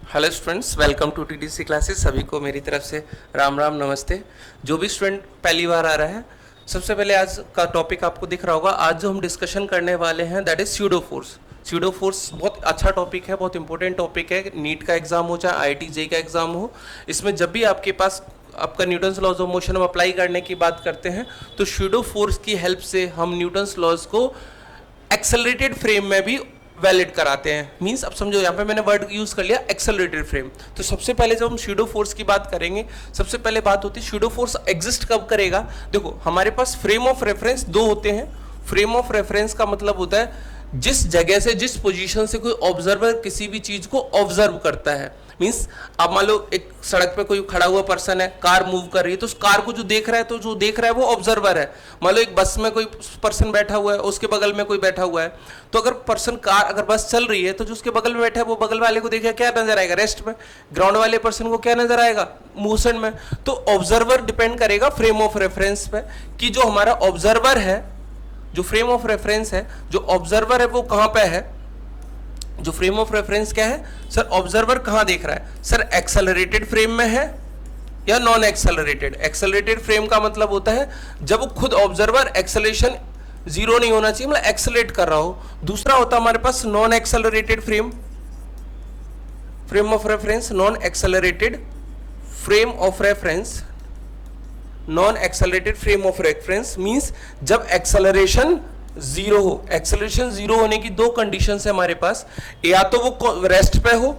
Hello students, welcome to TDC classes. सभी को मेरी तरफ से राम राम नमस्ते। जो भी स्टूडेंट पहली बार आ रहा है, सबसे पहले आज का टॉपिक आपको दिख रहा होगा। आज जो हम डिस्कशन करने वाले हैं that is pseudo force. Pseudo force बहुत अच्छा टॉपिक है, बहुत इंपॉर्टेंट टॉपिक है। नीट का एग्जाम हो चाहे आईआईटी जेईई का एग्जाम हो, इसमें जब भी आपके पास आपका न्यूटन्स लॉज ऑफ मोशन हम अप्लाई करने की बात करते हैं तो स्यूडो फोर्स की हेल्प से हम न्यूटन्स लॉज को एक्सेलरेटेड फ्रेम में भी वैलिड कराते हैं। मींस अब समझो, यहाँ पे मैंने वर्ड यूज कर लिया एक्सेलरेटेड फ्रेम। तो सबसे पहले जब हम स्यूडो फोर्स की बात करेंगे, सबसे पहले बात होती है स्यूडो फोर्स एग्जिस्ट कब करेगा। देखो, हमारे पास फ्रेम ऑफ रेफरेंस दो होते हैं। फ्रेम ऑफ रेफरेंस का मतलब होता है जिस जगह से, जिस पोजीशन से कोई ऑब्जर्वर किसी भी चीज को ऑब्जर्व करता है। मीन्स आप मान लो एक सड़क पे कोई खड़ा हुआ पर्सन है, कार मूव कर रही है, तो उस कार को जो देख रहा है, तो जो देख रहा है वो ऑब्जर्वर है। मान लो एक बस में कोई पर्सन बैठा हुआ है, उसके बगल में कोई बैठा हुआ है, तो अगर अगर बस चल रही है तो जो उसके बगल में बैठा है वो बगल वाले को देखेगा, क्या नजर आएगा? रेस्ट में। ग्राउंड वाले पर्सन को क्या नजर आएगा? मोशन में। तो ऑब्जर्वर डिपेंड करेगा फ्रेम ऑफ रेफरेंस पे कि जो हमारा ऑब्जर्वर है, जो फ्रेम ऑफ रेफरेंस है, जो ऑब्जर्वर है वो कहां पे है। जो फ्रेम ऑफ रेफरेंस क्या है सर? ऑब्जर्वर कहां देख रहा है सर? एक्सेलरेटेड फ्रेम में है या नॉन एक्सेलरेटेड? एक्सेलरेटेड फ्रेम का मतलब होता है जब खुद ऑब्जर्वर एक्सेलरेशन जीरो नहीं होना चाहिए, मतलब एक्सेलरेट कर रहा हो। दूसरा होता है हमारे पास non accelerated frame, frame of reference, non accelerated frame of reference. Non accelerated frame of reference means जब एक्सेलरेशन जीरो हो। एक्सेलरेशन जीरो होने की दो कंडीशन है हमारे पास, या तो वो रेस्ट पे हो,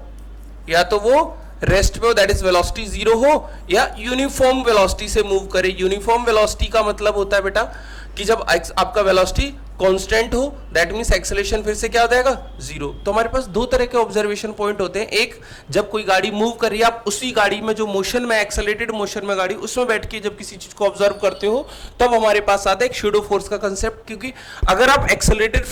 या तो वो रेस्ट पे हो दैट इज वेलोसिटी जीरो हो, या यूनिफॉर्म वेलोसिटी से मूव करे। यूनिफॉर्म वेलोसिटी का मतलब होता है बेटा कि जब आपका वेलोसिटी कांस्टेंट हो, दैट मींस एक्सेलरेशन फिर से क्या हो जाएगा? जीरो। तो हमारे पास दो तरह के ऑब्जर्वेशन पॉइंट होते हैं। एक, जब कोई गाड़ी मूव कर रही है, आप उसी गाड़ी में जो मोशन में, एक्सेलरेटेड मोशन में गाड़ी, उसमें बैठ के जब किसी चीज को ऑब्जर्व करते हो तब हमारे पास आता है एक स्यूडो फोर्स का कंसेप्ट। क्योंकि अगर आप एक्सेलरेटेड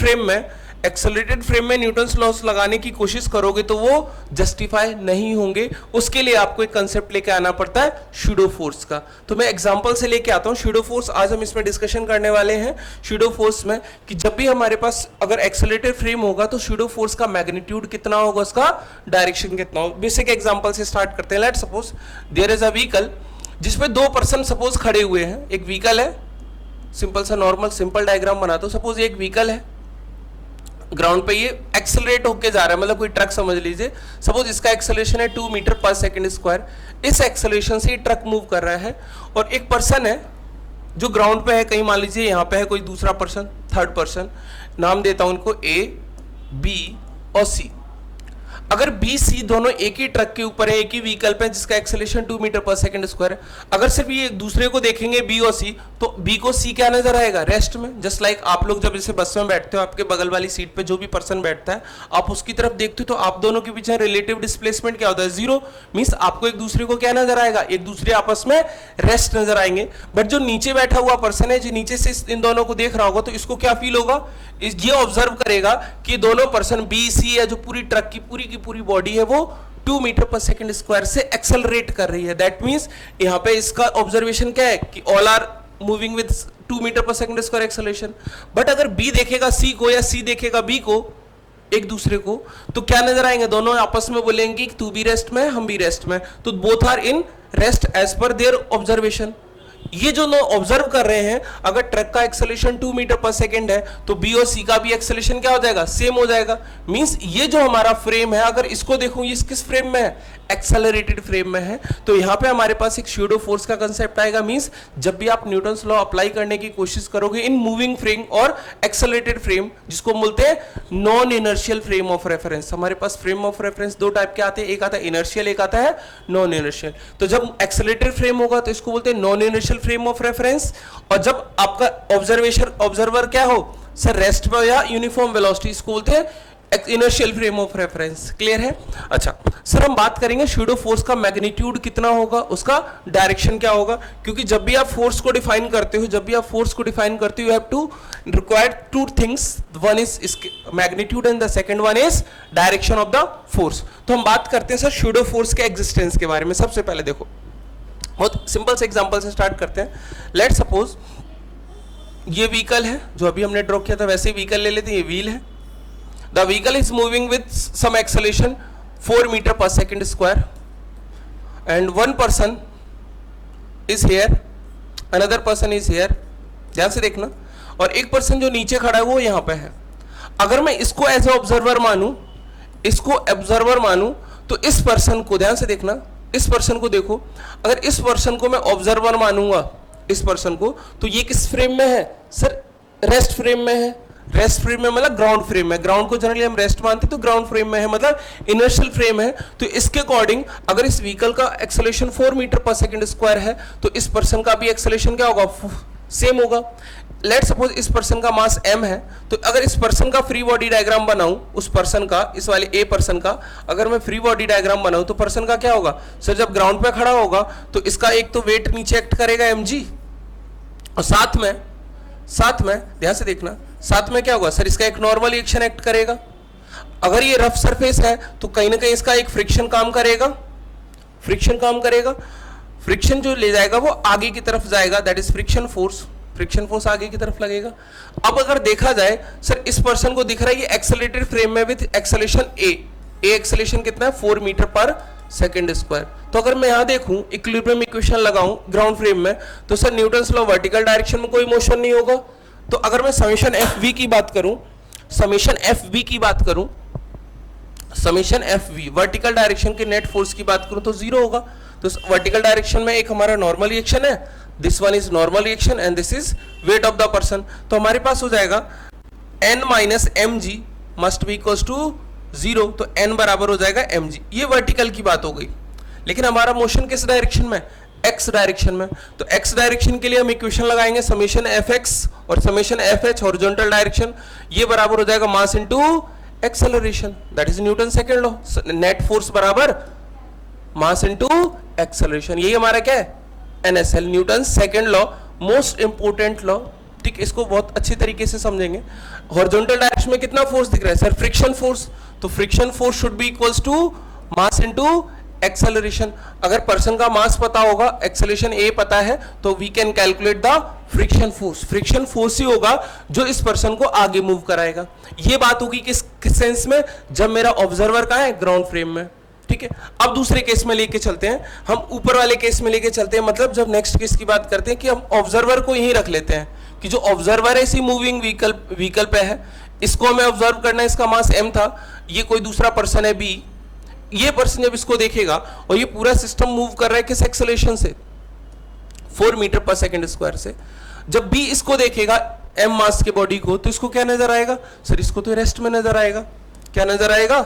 फ्रेम में न्यूटन्स लॉस लगाने की कोशिश करोगे तो वो जस्टिफाई नहीं होंगे। उसके लिए आपको एक कंसेप्ट लेके आना पड़ता है स्यूडो फोर्स का। तो मैं एग्जांपल से लेके आता हूं स्यूडो फोर्स। आज हम इसमें डिस्कशन करने वाले हैं स्यूडो फोर्स में कि जब भी हमारे पास अगर एक्सेलरेटेड फ्रेम होगा तो स्यूडो फोर्स का मैग्नीट्यूड कितना होगा, उसका डायरेक्शन कितना होगा। बेसिक एग्जांपल से स्टार्ट करते हैं। Let suppose there is a vehicle जिसमें दो पर्सन सपोज खड़े हुए हैं। एक व्हीकल है, सिंपल सा नॉर्मल सिंपल डायग्राम बनाता हूं। सपोज एक व्हीकल है, ग्राउंड पे ये एक्सेलरेट होके जा रहा है, मतलब कोई ट्रक समझ लीजिए। सपोज इसका एक्सेलरेशन है 2 मीटर पर सेकंड स्क्वायर। इस एक्सेलरेशन से ये ट्रक मूव कर रहा है और एक पर्सन है जो ग्राउंड पे है, कहीं मान लीजिए यहाँ पे है कोई दूसरा पर्सन, थर्ड पर्सन। नाम देता हूं उनको ए, बी और सी। अगर बी सी दोनों एक ही ट्रक के ऊपर है, एक ही व्हीकल पे जिसका acceleration 2 meter per second square है, अगर सिर्फ ये एक दूसरे को देखेंगे बी और सी, तो बी को सी क्या नजर आएगा? रेस्ट में। जस्ट लाइक आप लोग जब इसे बस में बैठते हो, आपके बगल वाली सीट पे जो भी पर्सन बैठता है, आप उसकी तरफ देखते हो तो आप दोनों के बीच रिलेटिव डिस्प्लेसमेंट क्या होता है? जीरो। मींस आपको एक दूसरे को क्या नजर आएगा? एक दूसरे आपस में रेस्ट नजर आएंगे। बट जो नीचे बैठा हुआ पर्सन है, जो नीचे से इन दोनों को देख रहा होगा, तो इसको क्या फील होगा? ये ऑब्जर्व करेगा कि दोनों पर्सन बी सी है, जो पूरी ट्रक की पूरी बॉडी है, वो 2 मीटर पर सेकंड स्क्वायर से एक्सेलरेट कर रही है। दैट मींस यहाँ पे इसका ऑब्जर्वेशन क्या है कि all are moving with 2 meter per second square acceleration. But अगर बी देखेगा सी को या सी देखेगा बी को, एक दूसरे को, तो क्या नजर आएंगे? दोनों आपस में बोलेंगे कि तू भी रेस्ट में, हम भी रेस्ट में। तो both are in rest as per their observation. ये जो नो ऑब्जर्व कर रहे हैं, अगर ट्रक का एक्सेलरेशन 2 मीटर पर सेकंड है तो बी और सी का भी एक्सेलरेशन क्या हो जाएगा? सेम हो जाएगा। मींस ये जो हमारा फ्रेम है, अगर इसको देखूं ये किस फ्रेम में है? एक्सेलरेटेड फ्रेम में है। तो यहां पे हमारे पास एक स्यूडो फोर्स का कंसेप्ट आएगा। मींस जब भी आप न्यूटन्स लॉ अप्लाई करने की कोशिश करोगे इन मूविंग फ्रेम और एक्सेलरेटेड फ्रेम, जिसको बोलते हैं non inertial frame of reference. हमारे पास फ्रेम ऑफ रेफरेंस दो टाइप के आते हैं, एक आता है इनर्शियल, एक आता है नॉन इनर्शियल। तो जब एक्सेलरेटेड फ्रेम होगा तो इसको बोलते हैं non inertial frame of reference. और जब आपका ऑब्जर्वर क्या हो सर? रेस्ट पे या यूनिफॉर्म वेलोसिटी, इसको बोलते हैं inertial frame of reference. Clear है? अच्छा सर, हम बात करेंगे स्यूडो फोर्स का मैग्नीट्यूड कितना होगा, उसका डायरेक्शन क्या होगा। क्योंकि जब भी आप फोर्स को डिफाइन करते हो, you have to require two things. One is magnitude and the second one is direction of the force. तो हम बात करते हैं सर स्यूडो फोर्स के एग्जिस्टेंस के बारे में। सबसे पहले देखो, बहुत सिंपल से एग्जांपल से स्टार्ट करते हैं। लेट सपोज ये व्हीकल है जो अभी हमने ड्रॉ किया था, वैसे ही व्हीकल ले लेते हैं। ये व्हील है। The vehicle is moving with some acceleration 4 metre पर second square and one person is here, another person is here, ध्यान से देखना, और एक पर्सन जो नीचे खड़ा है वो यहां पे है। अगर मैं इसको एज ए ऑब्जर्वर मानूं, इसको ऑब्जर्वर मानूं, तो इस पर्सन को, ध्यान से देखना, इस पर्सन को देखो, अगर इस पर्सन को मैं ऑब्जर्वर मानूंगा, इस पर्सन को, तो ये किस फ्रेम में है सर? रेस्ट फ्रेम में है। रेस्ट फ्रेम में मतलब ग्राउंड फ्रेम में, ग्राउंड को जनरली हम रेस्ट मानते हैं, तो ग्राउंड फ्रेम में है मतलब इनर्शियल फ्रेम है। तो इसके अकॉर्डिंग अगर इस व्हीकल का acceleration 4 metre per second square है, तो इस पर्सन का भी एक्सेलरेशन क्या होगा? सेम होगा। लेट सपोज इस पर्सन का मास m है, तो अगर इस पर्सन का फ्री बॉडी डायग्राम बनाऊं, उस पर्सन का, इस वाले ए पर्सन का अगर मैं फ्री बॉडी डायग्राम बनाऊं, तो पर्सन का क्या होगा सर? जब ग्राउंड पे खड़ा होगा तो इसका एक तो वेट नीचे एक्ट करेगा mg, और साथ में ध्यान से देखना, साथ में क्या होगा सर? इसका एक नॉर्मल रिएक्शन एक्ट करेगा। अगर ये रफ सरफेस है तो कहीं ना कहीं इसका एक फ्रिक्शन काम करेगा, फ्रिक्शन जो ले जाएगा वो आगे की तरफ जाएगा, दैट इज फ्रिक्शन फोर्स आगे की तरफ लगेगा। अब अगर देखा जाए सर, इस पर्सन को दिख रहा है ये एक्सेलरेटेड फ्रेम में विद एक्सेलरेशन ए एक्सेलरेशन कितना है? 4 मीटर पर सेकेंड स्क्वायर। तो अगर मैं यहां देखूं, इक्विलिब्रियम इक्वेशन लगाऊं ग्राउंड फ्रेम में, तो sir Newton's law vertical direction में कोई मोशन नहीं होगा। तो अगर मैं समेशन एफ वी की बात करूं, summation F v vertical direction के नेट फोर्स की बात करूं तो जीरो होगा। तो वर्टिकल डायरेक्शन में एक हमारा नॉर्मल रिएक्शन है, this one is normal reaction and this is weight of the person. तो हमारे पास हो जाएगा n minus m g must be equals to 0, तो n बराबर हो जाएगा mg। ये वर्टिकल की बात हो गई, लेकिन हमारा मोशन किस डायरेक्शन में? x डायरेक्शन में। तो x डायरेक्शन के लिए हम इक्वेशन लगाएंगे समेशन fx और समेशन fh हॉरिजॉन्टल डायरेक्शन, ये बराबर हो जाएगा मास into acceleration, that is Newton second law. Net force बराबर मास इनटू एक्सेलरेशन, यही हमारा क्या है? NSL, Newton second law, most important law. ठीक, इसको बहुत अच्छी तरीके से समझेंगे। हॉरिजॉन्टल डायरेक्शन में कितना फोर्स दिख रहा है सर? Friction force. तो friction force should be equals to mass into acceleration. अगर पर्सन का मास पता होगा, एक्सेलरेशन a पता है, तो we can calculate the friction force. Friction force ही होगा जो इस पर्सन को आगे मूव कराएगा। ये बात होगी किस सेंस में? जब मेरा ऑब्जर्वर कहाँ है? ग्राउंड फ्रेम में। ठीक है, अब दूसरे केस में लेके चलते हैं, हम ऊपर वाले केस में लेके चलते हैं, मतलब जब नेक्स्ट केस की बात करते हैं कि हम ऑब्जर्वर को यहीं रख लेते हैं कि जो ऑब्जर्वर है इसी मूविंग व्हीकल पे है, इसको हमें ऑब्जर्व करना है, इसका मास m था, ये कोई दूसरा पर्सन है b, ये पर्सन जब इसको देखेगा और ये पूरा सिस्टम मूव कर रहा है किस एक्सेलरेशन से? 4 मीटर पर सेकेंड स्क्वायर से। जब b इसको देखेगा m मास के बॉडी को, तो इसको क्या नजर आएगा सर? इसको तो रेस्ट में नजर आएगा। क्या नजर आएगा?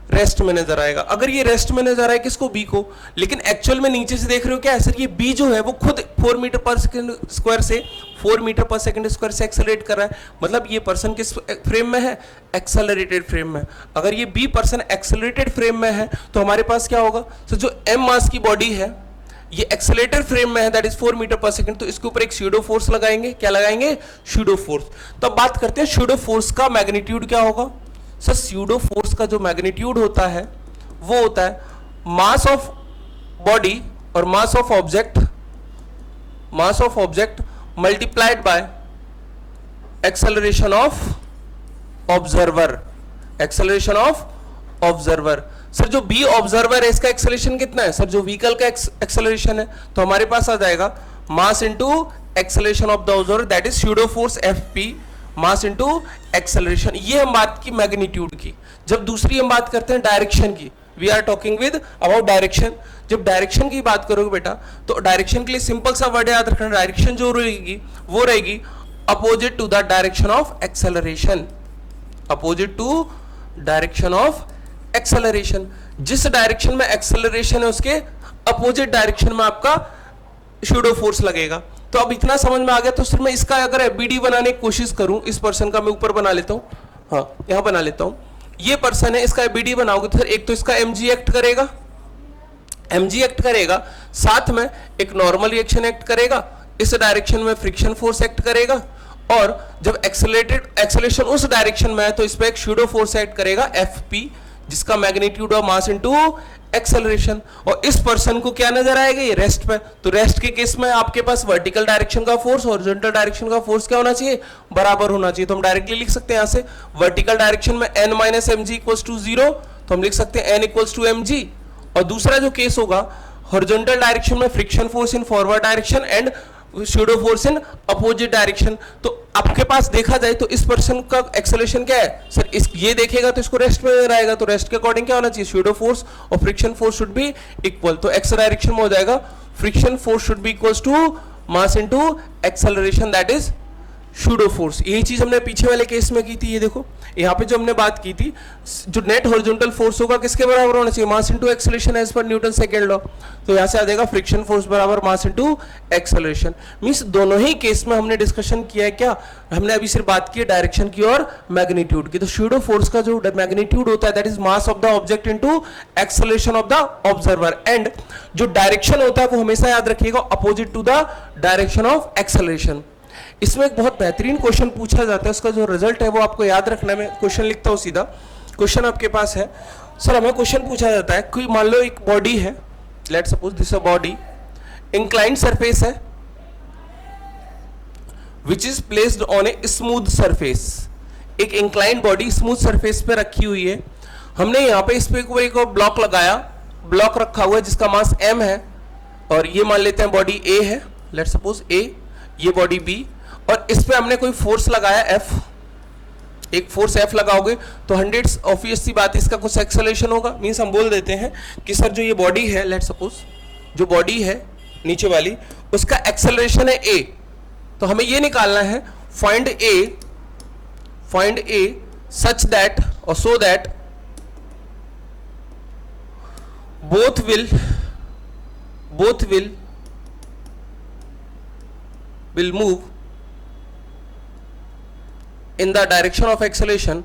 रेस्ट में नजर आएगा। अगर ये रेस्ट में नजर आए किसको? बी को, लेकिन एक्चुअल में नीचे से देख रहे हो क्या है सर? ये बी जो है वो खुद 4 मीटर पर सेकंड स्क्वायर से 4 मीटर पर सेकंड स्क्वायर से एक्सेलरेट कर रहा है, मतलब ये पर्सन किस फ्रेम में है? एक्सेलरेटेड फ्रेम में। अगर ये बी पर्सन एक्सेलरेटेड फ्रेम में है तो हमारे पास क्या होगा सर? जो एम मास की बॉडी है ये एक्सेलरेटेड फ्रेम में है, that is 4 metre per second, तो इसके ऊपर एक स्यूडो फोर्स लगाएंगे। क्या लगाएंगे? Pseudo force. तो अब बात करते हैं स्यूडो फोर्स का मैग्नीट्यूड क्या होगा सर? स्यूडो फोर्स का जो मैग्नीट्यूड होता है वो होता है मास ऑफ बॉडी और mass of object multiplied by acceleration of observer. Sir जो बी ऑब्जर्वर है इसका एक्सेलरेशन कितना है सर? जो व्हीकल का एक्सेलरेशन है, तो हमारे पास आ जाएगा मास into acceleration of the observer, that is pseudo force Fp mass into acceleration. ये हम बात की मैग्नीट्यूड की। जब दूसरी हम बात करते हैं डायरेक्शन की, we are talking with about direction. जब डायरेक्शन की बात करोगे बेटा, तो डायरेक्शन के लिए सिंपल सा वर्ड याद रखना, डायरेक्शन जो रहेगी वो रहेगी opposite to the direction of acceleration. Opposite to direction of acceleration, जिस डायरेक्शन में एक्सेलरेशन है उसके अपोजिट डायरेक्शन में आपका स्यूडो फोर्स लगेगा। तो अब इतना समझ में आ गया। तो सिर्फ मैं इसका अगर एबीडी बनाने की कोशिश करूं, इस पर्सन का मैं ऊपर बना लेता हूं, हाँ यहां बना लेता हूं, ये पर्सन है, इसका एबीडी बनाओगे तो एक तो इसका एमजी एक्ट करेगा, साथ में एक नॉर्मल रिएक्शन एक्ट करेगा, इस डायरेक्शन में फ्रिक्शन फोर्स एक्ट करेगा, और जब एक्सेलरेशन उस डायरेक्शन में है तो इस पर एक स्यूडो फोर्स एक्ट करेगा Fp, जिसका magnitude of mass into acceleration. और इस पर्सन को क्या नजर आएगा? ये रेस्ट पे। तो रेस्ट के केस में आपके पास वर्टिकल डायरेक्शन का फोर्स, हॉरिजॉन्टल डायरेक्शन का फोर्स क्या होना चाहिए? बराबर होना चाहिए। तो हम डायरेक्टली लिख सकते हैं यहां से वर्टिकल डायरेक्शन में n minus m g equals to 0, तो हम लिख सकते हैं n इक्वल्स टू mg। और दूसरा जो केस होगा हॉरिजॉन्टल डायरेक्शन में friction force in forward direction and pseudo force in opposite direction. तो आपके पास देखा जाए तो इस पर्सन का एक्सेलरेशन क्या है सर, इस ये देखेगा तो इसको रेस्ट में नजर आएगा, तो रेस्ट के अकॉर्डिंग क्या होना चाहिए, स्यूडो फोर्स और friction force should be equal. तो एक्स डायरेक्शन में हो जाएगा friction force should be equals to mass into acceleration that is pseudo force. यही चीज हमने पीछे वाले केस में की थी। ये देखो यहाँ पे जो हमने बात की थी, जो नेट हॉरिजॉन्टल फोर्स होगा किसके बराबर होना चाहिए, mass into acceleration as per Newton second law. तो यहाँ से आ जाएगा फ्रिक्शन फोर्स बराबर मास इनटू एक्सेलरेशन। मींस दोनों ही केस में हमने डिस्कशन किया है क्या, हमने अभी सिर्फ बात की है डायरेक्शन की और मैग्नीट्यूड की। तो स्यूडो फोर्स का जो मैग्नीट्यूड होता है that is mass of the object into acceleration of the observer, and जो डायरेक्शन होता है वो हमेशा याद रखिएगा opposite to the direction of acceleration. इसमें एक बहुत बेहतरीन क्वेश्चन पूछा जाता है, उसका जो रिजल्ट है वो आपको याद रखना है। मैं क्वेश्चन लिखता हूं सीधा, क्वेश्चन आपके पास है सर, हमें क्वेश्चन पूछा जाता है कोई मान लो एक बॉडी है, let's suppose this a body, inclined surface है which is placed on a smooth surface. एक इंक्लाइंड बॉडी स्मूथ सरफेस पे रखी हुई है, हमने यहाँ पे इस पे कोई एक ब्लॉक लगाया, ब्लॉक रखा हुआ है जिसका मास m है, और ये मान लेते हैं बॉडी A है, लेट्स सपोज A, ये बॉडी B, और इस पे हमने कोई फोर्स लगाया F, एक फोर्स F लगाओगे तो 100 ऑब्वियस सी बात है इसका कुछ एक्सेलरेशन होगा। मींस हम बोल देते हैं कि सर जो ये बॉडी है, लेट्स सपोज जो बॉडी है नीचे वाली, उसका एक्सेलरेशन है A। तो हमें ये निकालना है फाइंड A सच दैट और so that both will move in the direction of acceleration,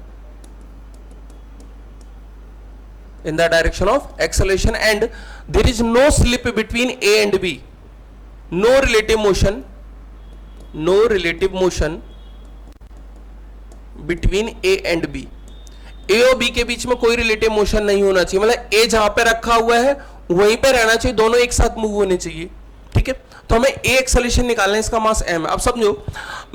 and there is no slip between A and B, no relative motion between A and B। A और B के बीच में कोई relative motion नहीं होना चाहिए, मतलब A जहां पे रखा हुआ है वहीं पे रहना चाहिए, दोनों एक साथ मूव होने चाहिए। ठीक है, तो हमें A एक्सेलरेशन निकालना है, इसका मास m है। अब समझो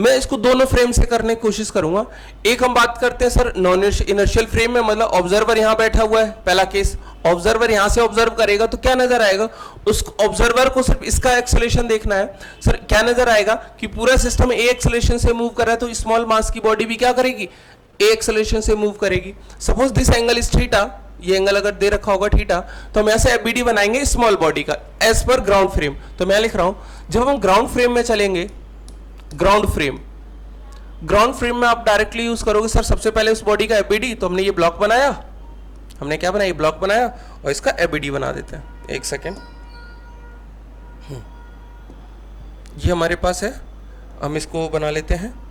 मैं इसको दोनों फ्रेम से करने की कोशिश करूंगा। एक हम बात करते हैं सर नॉन इनर्शियल फ्रेम में, मतलब ऑब्जर्वर यहां बैठा हुआ है, पहला केस ऑब्जर्वर यहां से ऑब्जर्व करेगा तो क्या नजर आएगा, उस ऑब्जर्वर को सिर्फ इसका एक्सेलरेशन देखना है। सर क्या नजर आएगा कि पूरा सिस्टम A एक्सेलरेशन से मूव कर रहा है, तो स्मॉल मास की बॉडी भी क्या करेगी, A एक्सेलरेशन से मूव करेगी। Suppose this angle is theta, ये एंगल अगर दे रखा होगा थीटा, तो हम ऐसे FBD बनाएंगे स्मॉल बॉडी का एज पर ग्राउंड फ्रेम। तो मैं लिख रहा हूं जब हम ग्राउंड फ्रेम में चलेंगे, ग्राउंड फ्रेम में आप डायरेक्टली यूज करोगे सर सबसे पहले उस बॉडी का FBD। तो हमने ये ब्लॉक बनाया, हमने क्या बनाया, ब्लॉक बनाया और इसका FBD बना देते हैं। एक सेकेंड, ये हमारे पास है, हम इसको बना लेते हैं।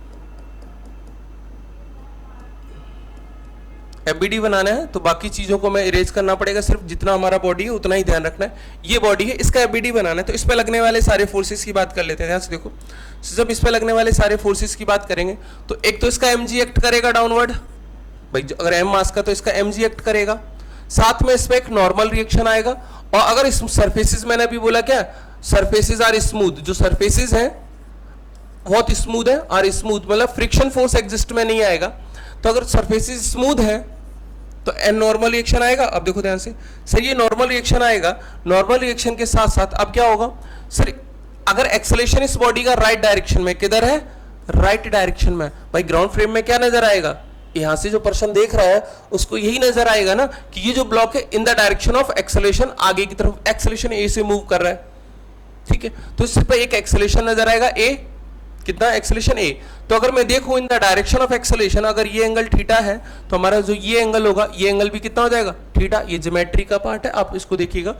FBD बनाना है तो बाकी चीजों को मैं इरेज करना पड़ेगा, सिर्फ जितना हमारा बॉडी है उतना ही ध्यान रखना है। ये बॉडी है, इसका FBD बनाना है, तो इस पे लगने वाले सारे फोर्सेस की बात कर लेते हैं। ध्यान से देखो, जब इस पे लगने वाले सारे फोर्सेस की बात करेंगे तो एक तो इसका mg एक्ट करेगा डाउनवर्ड, भाई अगर m मास का तो इसका mg एक्ट करेगा, साथ में इस पे एक नॉर्मल रिएक्शन आएगा। और अगर इस सर्फेसिस, मैंने अभी बोला क्या, सर्फेसिस आर स्मूथ, जो सर्फेसिस है बहुत स्मूथ है, आर स्मूथ मतलब फ्रिक्शन फोर्स एग्जिस्ट में नहीं आएगा। तो अगर सर्फेसिस स्मूथ है तो एन नॉर्मल रिएक्शन आएगा। अब देखो ध्यान से सर, ये नॉर्मल रिएक्शन आएगा, नॉर्मल रिएक्शन के साथ साथ अब क्या होगा सर, अगर एक्सेलरेशन इस बॉडी का राइट डायरेक्शन में, किधर है, राइट डायरेक्शन में, भाई ग्राउंड फ्रेम में क्या नजर आएगा, यहां से जो पर्सन देख रहा है उसको यही नजर आएगा ना कि ये जो ब्लॉक है इन द डायरेक्शन ऑफ एक्सेलरेशन, आगे की तरफ एक्सेलरेशन ए से मूव कर रहा है। ठीक है, तो इस पर एक एक्सेलरेशन नजर आएगा ए, कितना एक्सेलरेशन ए। तो अगर मैं देखूं in the direction of acceleration, अगर ये एंगल थीटा है तो हमारा जो ये एंगल होगा, ये एंगल भी कितना हो जाएगा, थीटा। ये ज्योमेट्री का पार्ट है, आप इसको देखिएगा,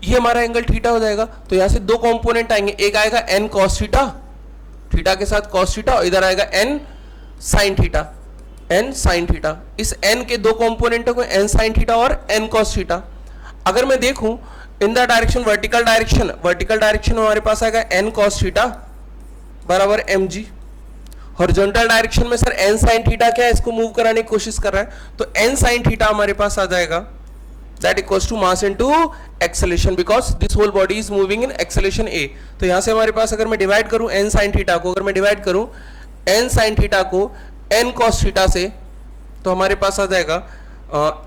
ये हमारा एंगल थीटा हो जाएगा। तो यहां से दो कंपोनेंट आएंगे, एक आएगा एन कॉस थीटा, थीटा के साथ कॉस थीटा, और इधर आएगा n sine theta, n sine theta. इस एन के दो कंपोनेंटों को एन साइन थीटा और एन कॉस थीटा। अगर मैं देखूं in the direction vertical direction, vertical direction हमारे पास आएगा एन कॉस थीटा बराबर mg। हॉरिजॉन्टल डायरेक्शन में सर n sin थीटा क्या है, इसको मूव कराने की कोशिश कर रहा है, तो n sin थीटा हमारे पास आ जाएगा, that equals to mass into acceleration, because this whole body is moving in acceleration a। तो यहां से हमारे पास अगर मैं डिवाइड करूं n sin थीटा को, अगर मैं डिवाइड करूं n sin थीटा को n cos थीटा से, तो हमारे पास आ जाएगा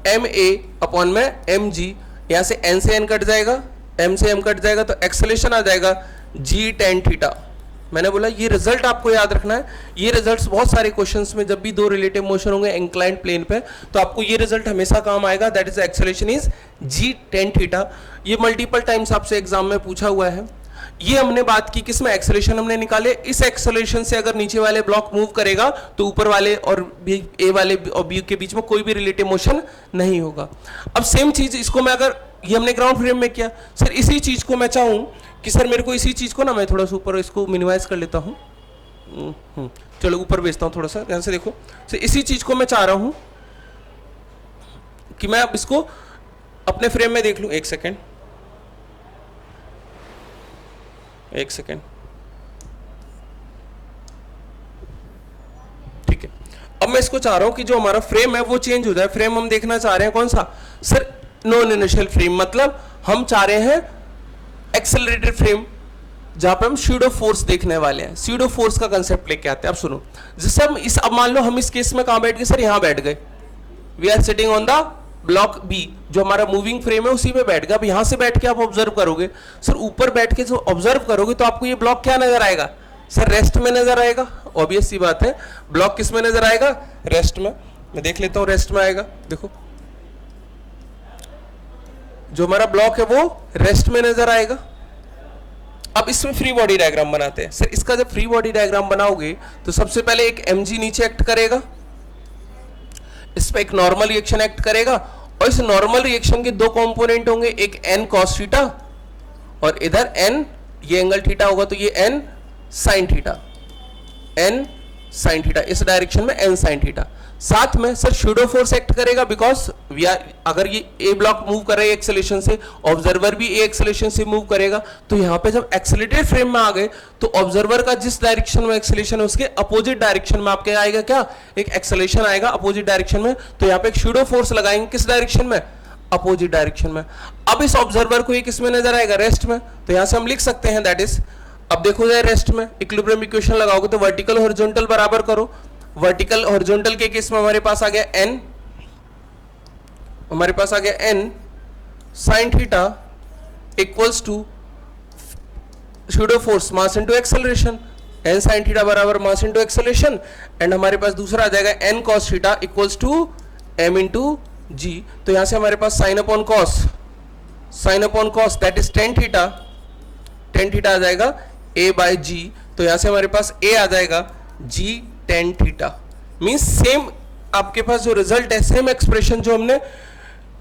एम ए अपॉन में एम जी, यहाँ से एन से एन कट जाएगा, एम से एम कट जाएगा, तो एक्सेलेरेशन आ जाएगा जी टेन थीटा। मैंने बोला ये रिजल्ट आपको याद रखना है। ये रिजल्ट्स बहुत सारे क्वेश्चंस में जब भी दो रिलेटिव मोशन होंगे इंक्लाइंड प्लेन पे तो आपको ये रिजल्ट हमेशा काम आएगा, that is acceleration is g tan theta. ये मल्टीपल टाइम्स आपसे एग्जाम में पूछा हुआ है। ये हमने बात की किसमें, एक्सेलेरेशन हमने निकाले। इस एक्सेलेरेशन से अगर नीचे वाले ब्लॉक मूव करेगा तो ऊपर वाले और ए वाले और बी के बीच में कोई भी रिलेटिव मोशन नहीं होगा। अब सेम चीज इसको मैं अगर ये हमने ग्राउंड फ्रेम में किया, सर इसी चीज को मैं चाहूं कि सर मेरे को इसी चीज को ना मैं थोड़ा सा ऊपर इसको मिनिमाइज कर लेता हूं, चलो ऊपर भेजता हूं थोड़ा सा, ध्यान से देखो। सर इसी चीज को मैं चाह रहा हूं कि मैं अब इसको अपने फ्रेम में देख लूं। एक सेकेंड, एक सेकेंड, ठीक है। अब मैं इसको चाह रहा हूं कि जो हमारा फ्रेम है वो चेंज हो जाए। फ्रेम हम देखना चाह रहे हैं कौन सा, सर नॉन इनर्शियल फ्रेम, मतलब हम चाह रहे हैं एक्सेलरेटेड फ्रेम जहां पे हम स्यूडो फोर्स देखने वाले हैं। स्यूडो फोर्स का कंसेप्ट लेके आते हैं। अब सुनो, जैसे हम इस, अब मान लो हम इस केस में कहां बैठ गए, सर यहां बैठ गए। We are sitting on the block B, जो हमारा मूविंग फ्रेम है उसी पे बैठ गए। अब यहां से बैठ के आप ऑब्जर्व करोगे, सर ऊपर बैठ के जो ऑब्जर्व करोगे तो आपको ये ब्लॉक क्या नजर आएगा, सर रेस्ट में नजर आएगा। ऑब्वियस सी बात है, ब्लॉक किस में नजर आएगा, रेस्ट में। मैं देख लेता हूं, रेस्ट में आएगा। देखो जो हमारा ब्लॉक है वो रेस्ट में नजर आएगा। अब इसमें फ्री बॉडी डायग्राम बनाते हैं। सर इसका जब फ्री बॉडी डायग्राम बनाओगे तो सबसे पहले एक mg नीचे एक्ट करेगा, इस पे एक नॉर्मल रिएक्शन एक्ट करेगा, और इस नॉर्मल रिएक्शन के दो कंपोनेंट होंगे, एक n cos थीटा और इधर n, ये एंगल थीटा होगा तो ये n sin theta, n sin theta, इस डायरेक्शन में n sin थीटा। साथ में सर स्यूडो फोर्स एक्ट करेगा, बिकॉज वी आर, अगर ये ए ब्लॉक मूव कर रहा है एक्सेलरेशन से, ऑब्जर्वर भी ए एक्सेलरेशन से मूव करेगा, तो यहाँ पे जब एक्सेलरेटेड फ्रेम में आ गए तो ऑब्जर्वर का जिस डायरेक्शन में एक्सेलरेशन है उसके अपोजिट डायरेक्शन में आपके आएगा क्या, एक एक्सेलरेशन आएगा अपोजिट डायरेक्शन में। तो यहाँ पे एक स्यूडो फोर्स लगाएंगे किस डायरेक्शन में, अपोजिट डायरेक्शन में। अब इस ऑब्जर्वर को ये किस में नजर आएगा, रेस्ट में। तो यहाँ से हम लिख सकते हैं दैट इज, अब देखो जाए रेस्ट में इक्विलिब्रियम इक्वेशन लगाओगे तो वर्टिकल हॉरिजॉन्टल बराबर करो। वर्टिकल हॉरिजॉन्टल के केस में हमारे पास आ गया n, हमारे पास आ गया n sin theta equals to pseudo force mass into acceleration, n sin theta बराबर मास इनटू एक्सेलरेशन, एंड हमारे पास दूसरा आ जाएगा n cos theta equals to m into g। तो यहां से हमारे पास sin upon cos that is tan theta आ जाएगा a बाय g। तो यहां से हमारे पास a आ जाएगा g tan theta. Means same आपके पास जो रिजल्ट है, सेम एक्सप्रेशन जो हमने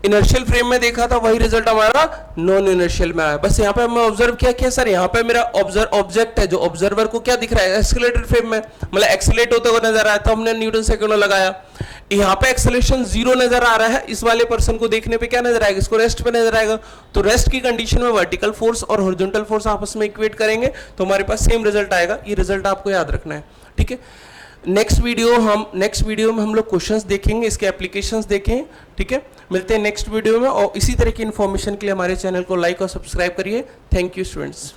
इनर्शियल फ्रेम में देखा था वही रिजल्ट हमारा नॉन इनर्शियल में आया। बस यहाँ पे हमने ऑब्जर्व किया सर यहाँ पे मेरा ऑब्जेक्ट है, जो ऑब्जर्वर को क्या दिख रहा है, एक्सेलरेटेड फ्रेम में, मतलब एक्सेलरेट होते हुए नजर आया, तो हमने न्यूटन सेकंड लॉ लगाया। यहाँ पे एक्सेलरेशन 0 नजर आ रहा है, इस वाले पर्सन को देखने पे क्या नजर आएगा, इसको रेस्ट पे नजर आएगा। तो रेस्ट की कंडीशन में वर्टिकल फोर्स और हॉरिजॉन्टल फोर्स आपस में इक्वेट करेंगे तो हमारे पास सेम रिजल्ट आएगा। ये रिजल्ट आपको याद रखना है, ठीक है। नेक्स्ट वीडियो में हम लोग क्वेश्चंस देखेंगे, इसके एप्लीकेशंस देखें, ठीक है। मिलते हैं नेक्स्ट वीडियो में, और इसी तरह की इन्फॉर्मेशन के लिए हमारे चैनल को लाइक और सब्सक्राइब करिए। Thank you students.